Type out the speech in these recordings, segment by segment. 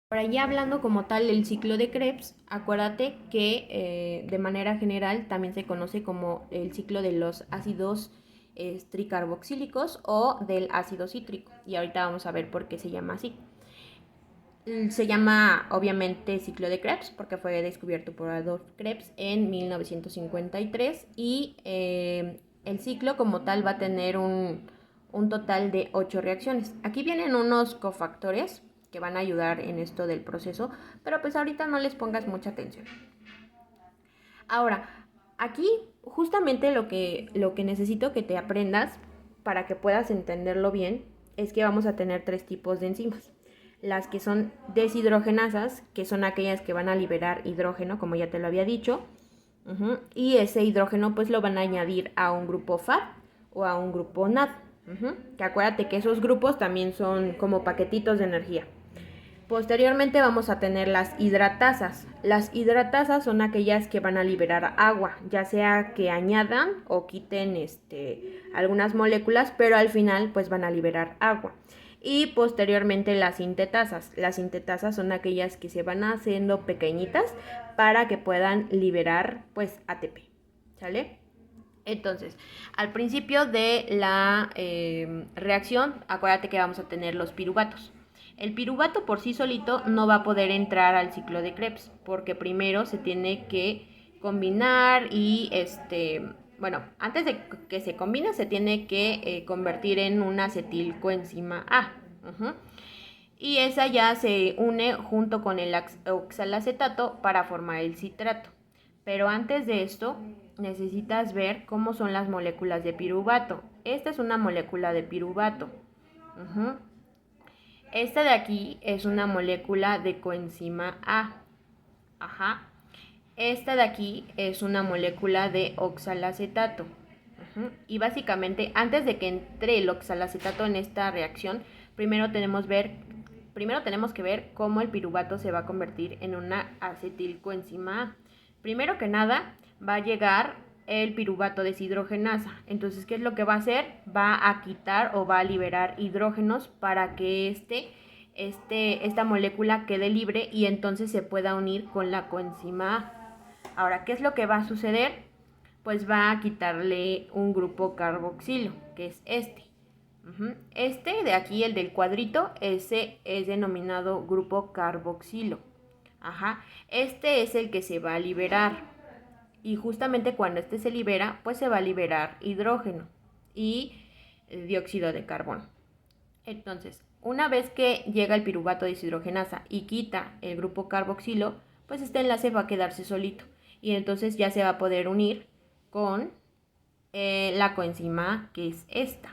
Ahora ya hablando como tal del ciclo de Krebs, acuérdate que de manera general también se conoce como el ciclo de los ácidos tricarboxílicos o del ácido cítrico. Y ahorita vamos a ver por qué se llama así. Se llama obviamente ciclo de Krebs porque fue descubierto por Adolf Krebs en 1953 y el ciclo como tal va a tener un total de 8 reacciones. Aquí vienen unos cofactores que van a ayudar en esto del proceso, pero pues ahorita no les pongas mucha atención. Ahora, aquí justamente lo que necesito que te aprendas para que puedas entenderlo bien es que vamos a tener tres tipos de enzimas. Las que son deshidrogenasas, que son aquellas que van a liberar hidrógeno, como ya te lo había dicho, y ese hidrógeno pues lo van a añadir a un grupo FAD o a un grupo NAD. Que acuérdate que esos grupos también son como paquetitos de energía. Posteriormente vamos a tener las hidratasas. Las hidratasas son aquellas que van a liberar agua, ya sea que añadan o quiten algunas moléculas, pero al final pues van a liberar agua. Y posteriormente las sintetasas. Las sintetasas son aquellas que se van haciendo pequeñitas para que puedan liberar pues ATP. ¿Sale? Entonces, al principio de la reacción, acuérdate que vamos a tener los piruvatos. El piruvato por sí solito no va a poder entrar al ciclo de Krebs, porque primero se tiene que combinar y bueno, antes de que se combine se tiene que convertir en una acetilcoenzima A. Y esa ya se une junto con el oxalacetato para formar el citrato. Pero antes de esto, necesitas ver cómo son las moléculas de piruvato. Esta es una molécula de piruvato. Uh-huh. Esta de aquí es una molécula de coenzima A. Ajá. Esta de aquí es una molécula de oxalacetato. Y básicamente, antes de que entre el oxalacetato en esta reacción, primero tenemos que ver cómo el piruvato se va a convertir en una acetilcoenzima A. Primero que nada, va a llegar el piruvato deshidrogenasa. Entonces, ¿qué es lo que va a hacer? Va a quitar o va a liberar hidrógenos para que esta molécula quede libre y entonces se pueda unir con la coenzima A. Ahora, ¿qué es lo que va a suceder? Pues va a quitarle un grupo carboxilo, que es este. Este de aquí, el del cuadrito, ese es denominado grupo carboxilo. Ajá. Este es el que se va a liberar. Y justamente cuando este se libera, pues se va a liberar hidrógeno y dióxido de carbono. Entonces, una vez que llega el piruvato deshidrogenasa y quita el grupo carboxilo, pues este enlace va a quedarse solito. Y entonces ya se va a poder unir con la coenzima A, que es esta.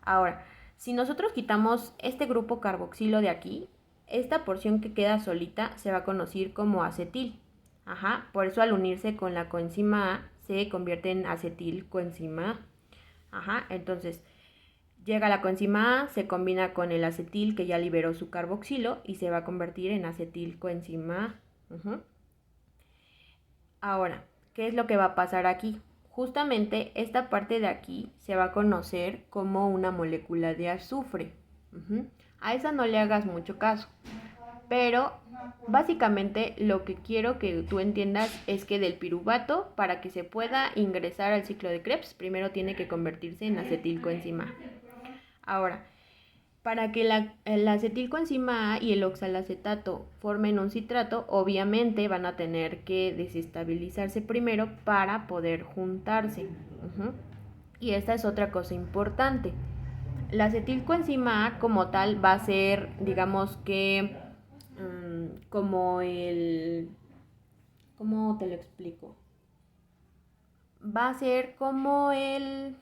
Ahora, si nosotros quitamos este grupo carboxilo de aquí, esta porción que queda solita se va a conocer como acetil. Ajá, por eso al unirse con la coenzima A se convierte en acetilcoenzima A. Ajá, entonces llega la coenzima A, se combina con el acetil que ya liberó su carboxilo y se va a convertir en acetilcoenzima A. Ahora, ¿qué es lo que va a pasar aquí? Justamente esta parte de aquí se va a conocer como una molécula de azufre. A esa no le hagas mucho caso. Pero básicamente lo que quiero que tú entiendas es que del piruvato, para que se pueda ingresar al ciclo de Krebs, primero tiene que convertirse en acetilcoenzima. Ahora, para que el acetilcoenzima A y el oxalacetato formen un citrato, obviamente van a tener que desestabilizarse primero para poder juntarse. Y esta es otra cosa importante. La acetilcoenzima A como tal va a ser, digamos que, como ¿cómo te lo explico? Va a ser como ay,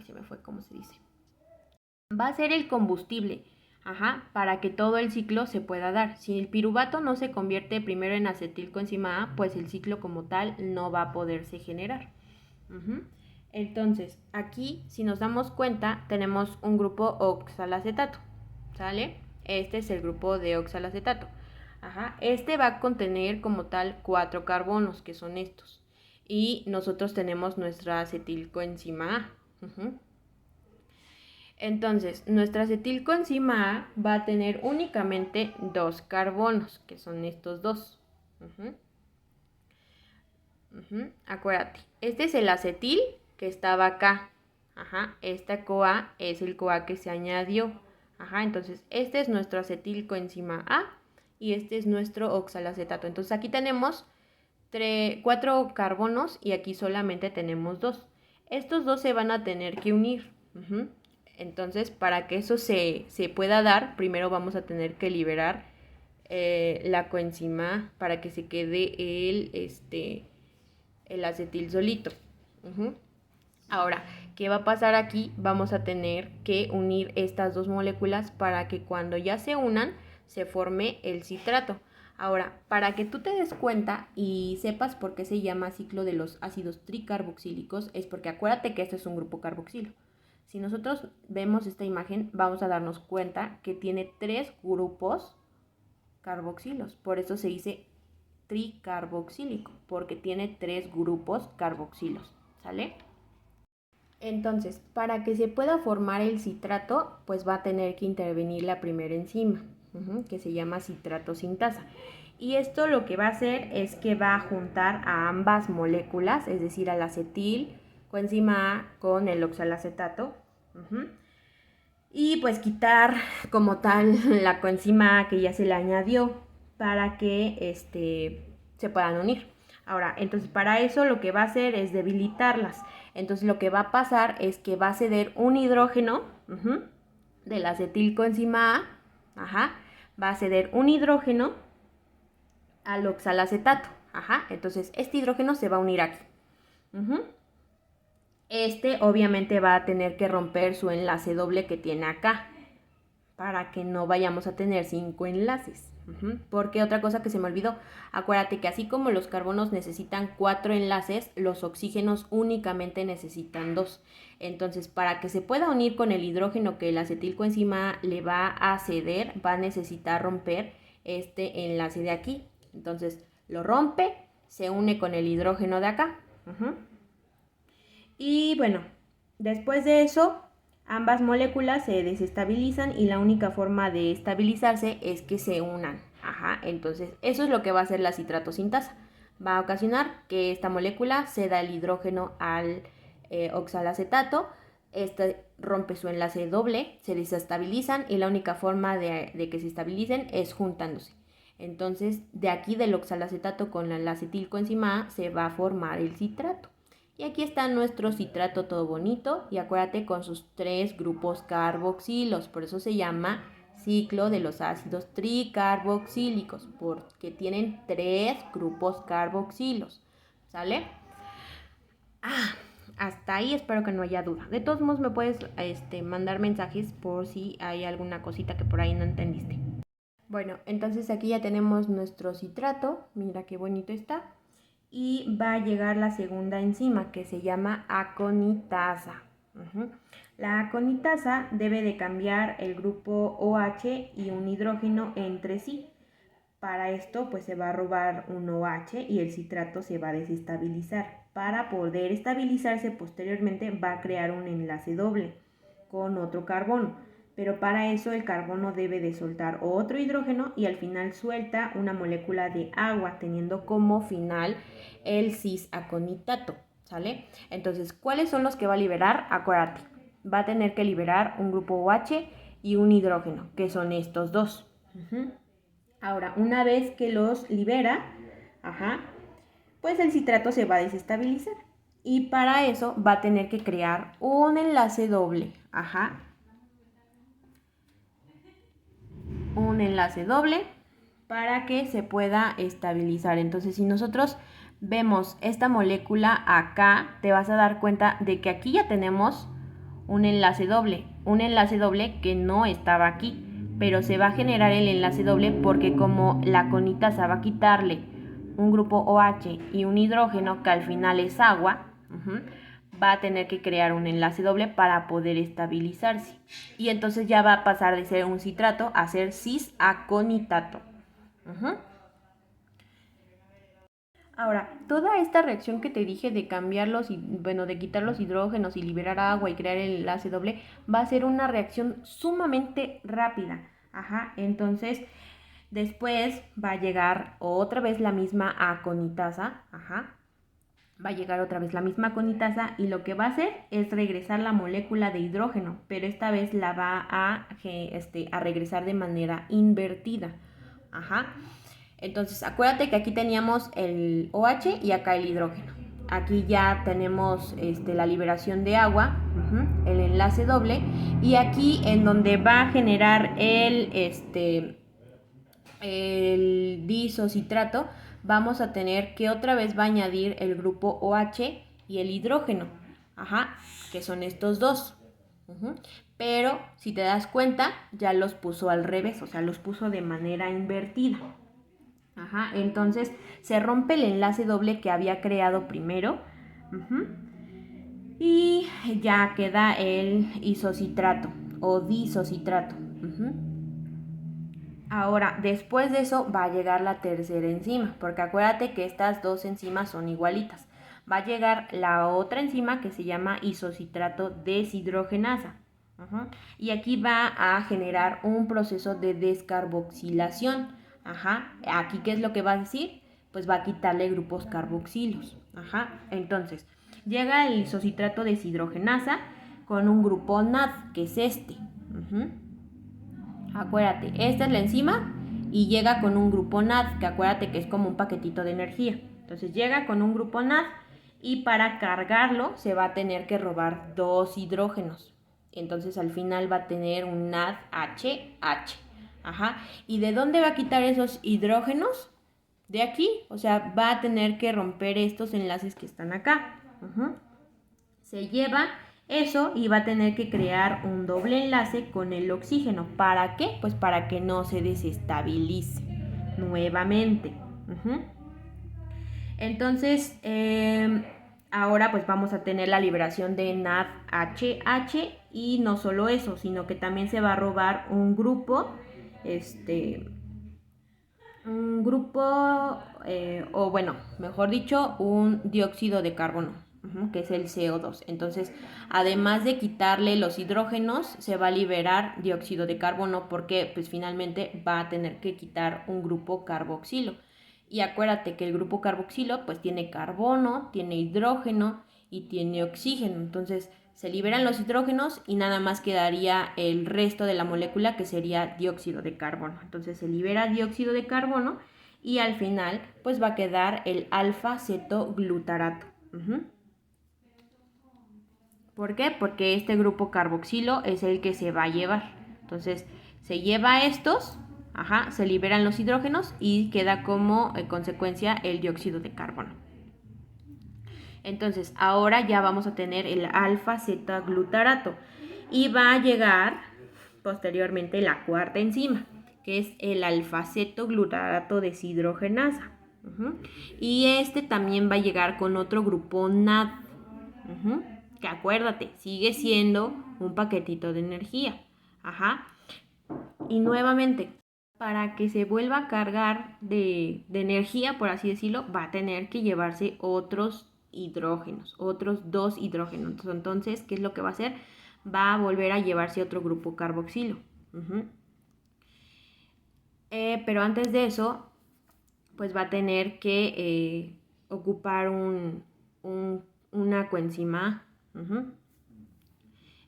se me fue, ¿cómo se dice? Va a ser el combustible, para que todo el ciclo se pueda dar. Si el piruvato no se convierte primero en acetilcoenzima A, pues el ciclo como tal no va a poderse generar. Entonces, aquí, si nos damos cuenta, tenemos un grupo oxalacetato, ¿sale? Este es el grupo de oxalacetato. Este va a contener como tal 4 carbonos, que son estos. Y nosotros tenemos nuestra acetilcoenzima A. Entonces, nuestra acetilcoenzima A va a tener únicamente 2 carbonos, que son estos dos. Acuérdate, este es el acetil que estaba acá. Esta CoA es el CoA que se añadió. Entonces este es nuestro acetilcoenzima A y este es nuestro oxalacetato. Entonces aquí tenemos 4 carbonos y aquí solamente tenemos 2. Estos dos se van a tener que unir. Entonces, para que eso se pueda dar, primero vamos a tener que liberar la coenzima para que se quede el acetil solito. Ahora, ¿qué va a pasar aquí? Vamos a tener que unir estas dos moléculas para que cuando ya se unan, se forme el citrato. Ahora, para que tú te des cuenta y sepas por qué se llama ciclo de los ácidos tricarboxílicos, es porque acuérdate que este es un grupo carboxilo. Si nosotros vemos esta imagen, vamos a darnos cuenta que tiene 3 grupos carboxilos. Por eso se dice tricarboxílico, porque tiene 3 grupos carboxilos. ¿Sale? Entonces, para que se pueda formar el citrato, pues va a tener que intervenir la primera enzima, que se llama citrato sintasa. Y esto lo que va a hacer es que va a juntar a ambas moléculas, es decir, al acetil coenzima A con el oxalacetato. Y pues quitar como tal la coenzima A que ya se le añadió para que se puedan unir. Ahora, entonces para eso lo que va a hacer es debilitarlas. Entonces lo que va a pasar es que va a ceder un hidrógeno del acetilcoenzima A, va a ceder un hidrógeno al oxalacetato. Entonces este hidrógeno se va a unir aquí. Este obviamente va a tener que romper su enlace doble que tiene acá, para que no vayamos a tener 5 enlaces. Porque otra cosa que se me olvidó, acuérdate que así como los carbonos necesitan 4 enlaces, los oxígenos únicamente necesitan 2. Entonces, para que se pueda unir con el hidrógeno que el acetilcoenzima le va a ceder, va a necesitar romper este enlace de aquí. Entonces, lo rompe, se une con el hidrógeno de acá. Y bueno, después de eso, ambas moléculas se desestabilizan y la única forma de estabilizarse es que se unan. Entonces eso es lo que va a hacer la citrato sintasa. Va a ocasionar que esta molécula ceda el hidrógeno al oxalacetato. Este rompe su enlace doble, se desestabilizan y la única forma de que se estabilicen es juntándose. Entonces, de aquí del oxalacetato con la acetilcoenzima A se va a formar el citrato. Y aquí está nuestro citrato todo bonito y acuérdate con sus 3 grupos carboxilos, por eso se llama ciclo de los ácidos tricarboxílicos, porque tienen 3 grupos carboxilos, ¿sale? Hasta ahí espero que no haya duda. De todos modos me puedes mandar mensajes por si hay alguna cosita que por ahí no entendiste. Bueno, entonces aquí ya tenemos nuestro citrato, mira qué bonito está. Y va a llegar la segunda enzima que se llama aconitasa. La aconitasa debe de cambiar el grupo OH y un hidrógeno entre sí. Para esto pues se va a robar un OH y el citrato se va a desestabilizar. Para poder estabilizarse posteriormente va a crear un enlace doble con otro carbono. Pero para eso el carbono debe de soltar otro hidrógeno y al final suelta una molécula de agua teniendo como final el cis-aconitato, ¿sale? Entonces, ¿cuáles son los que va a liberar? Acuérdate, va a tener que liberar un grupo OH y un hidrógeno, que son estos dos. Ahora, una vez que los libera, pues el citrato se va a desestabilizar. Y para eso va a tener que crear un enlace doble, un enlace doble para que se pueda estabilizar. Entonces, si nosotros vemos esta molécula acá, te vas a dar cuenta de que aquí ya tenemos un enlace doble que no estaba aquí, pero se va a generar el enlace doble porque como la aconitasa va a quitarle un grupo OH y un hidrógeno que al final es agua, va a tener que crear un enlace doble para poder estabilizarse. Y entonces ya va a pasar de ser un citrato a ser cis-aconitato. Ahora, toda esta reacción que te dije de de quitar los hidrógenos y liberar agua y crear el enlace doble, va a ser una reacción sumamente rápida. Ajá, entonces después va a llegar otra vez la misma aconitasa, ajá, va a llegar otra vez la misma conitasa y lo que va a hacer es regresar la molécula de hidrógeno, pero esta vez la va a regresar de manera invertida. Ajá. Entonces, acuérdate que aquí teníamos el OH y acá el hidrógeno. Aquí ya tenemos la liberación de agua, el enlace doble, y aquí en donde va a generar el disocitrato, vamos a tener que otra vez va a añadir el grupo OH y el hidrógeno, ajá, que son estos dos. Pero si te das cuenta, ya los puso al revés, o sea, los puso de manera invertida. Ajá, entonces se rompe el enlace doble que había creado primero. Y ya queda el isocitrato o disocitrato. Ahora, después de eso va a llegar la tercera enzima, porque acuérdate que estas dos enzimas son igualitas. Va a llegar la otra enzima que se llama isocitrato deshidrogenasa. Y aquí va a generar un proceso de descarboxilación. Aquí, ¿qué es lo que va a decir? Pues va a quitarle grupos carboxilos. Entonces, llega el isocitrato deshidrogenasa con un grupo NAD, que es este. Acuérdate, esta es la enzima y llega con un grupo NAD, que acuérdate que es como un paquetito de energía. Entonces llega con un grupo NAD y para cargarlo se va a tener que robar dos hidrógenos. Entonces al final va a tener un NADH. ¿Y de dónde va a quitar esos hidrógenos? De aquí, o sea, va a tener que romper estos enlaces que están acá. Se lleva eso y va a tener que crear un doble enlace con el oxígeno. ¿Para qué? Pues para que no se desestabilice nuevamente. Entonces, ahora pues vamos a tener la liberación de NADH y no solo eso, sino que también se va a robar un grupo, o bueno, mejor dicho, un dióxido de carbono, que es el CO2. Entonces, además de quitarle los hidrógenos, se va a liberar dióxido de carbono porque pues finalmente va a tener que quitar un grupo carboxilo. Y acuérdate que el grupo carboxilo pues tiene carbono, tiene hidrógeno y tiene oxígeno. Entonces se liberan los hidrógenos y nada más quedaría el resto de la molécula, que sería dióxido de carbono. Entonces se libera dióxido de carbono y al final pues va a quedar el alfa-cetoglutarato. ¿Por qué? Porque este grupo carboxilo es el que se va a llevar. Entonces se lleva estos, se liberan los hidrógenos y queda como consecuencia el dióxido de carbono. Entonces ahora ya vamos a tener el alfa-cetoglutarato y va a llegar posteriormente la cuarta enzima, que es el alfa-cetoglutarato deshidrogenasa. Y este también va a llegar con otro grupo NAD, que acuérdate, sigue siendo un paquetito de energía. Y nuevamente, para que se vuelva a cargar de energía, por así decirlo, va a tener que llevarse otros hidrógenos, otros dos hidrógenos. Entonces, ¿qué es lo que va a hacer? Va a volver a llevarse otro grupo carboxilo. Pero antes de eso, pues va a tener que ocupar una coenzima.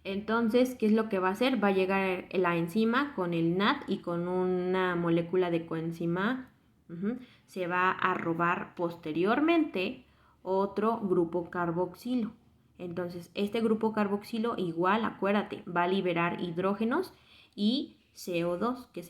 Entonces, ¿qué es lo que va a hacer? Va a llegar la enzima con el NAD y con una molécula de coenzima. Se va a robar posteriormente otro grupo carboxilo. Entonces, este grupo carboxilo igual, acuérdate, va a liberar hidrógenos y CO2, que